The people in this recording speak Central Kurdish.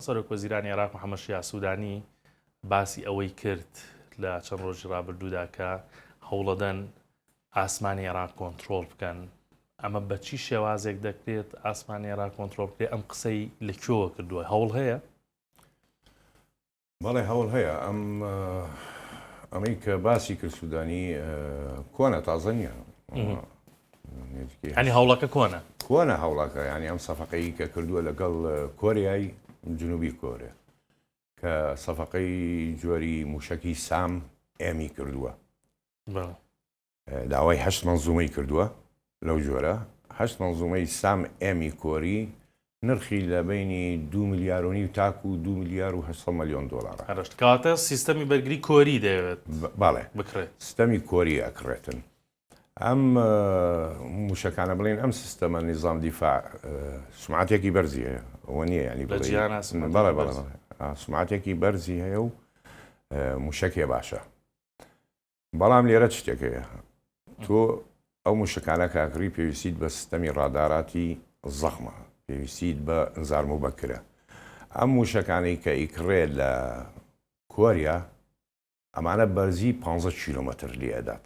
سەرۆک وەزیرانی عێراق محەممەد شیاع سوودانی باسی ئەوەی کرد لە چەند ڕۆژی ڕابردوودا کە هەوڵەدەن ئاسمانی عێراق کۆنتترۆل بکەن. ئەمە بە چی شێوازێک دەکرێت ئاسمانی عێراق کۆنتترۆل بکرێت؟ ئەم قسەی لەکوێوە کردووە؟ هەوڵ هەیە؟ بەڵێ هەوڵ هەیە. ئەمەی کە باسی کرد سوودانی کۆنە تازە نییە. ینی هەوڵەکە کۆنە هەوڵەکە، ینی ئەم سەفەقەی کە کردووە لەگەڵ کۆریای جنوبی کۆریا کە سەفەقەی جۆری موشکی سام ئێمی کردووە، داوای 8 مەنزومەی کردووە لەو جۆرە 8 مەنزومەی سام ئێمی کۆری نرخی لە بینی 2 ملیار تاکو 2 ملیار و 800 ملیۆن دۆلارە. کاتە سیستەمی بەرگری کۆری دەوێت باڵێ بکرێت، سیستەمی کۆری ئەکرێتن. ئەم موشەکانە بڵێن ئەم سیستەمە نظام دیفاع سمعاتێکی بەرزی هەیە، ئەوە نییە ینی بەڵێ سمعاتێکی بەرزی هەیە و موشکێ باشە. بەڵام لێرە شتێک هەیە، تۆ ئەو موشکانە کاکری پێویستیت بە سیستەمی ڕاداراتی زەخمە، پێویستیت بە ئەنزارم و بەکرە. ئەم موشەکانی کە ئیکڕێت لە کۆریا ئەمانە بەرزی 15 کیلۆمەتر لێ ئەدات.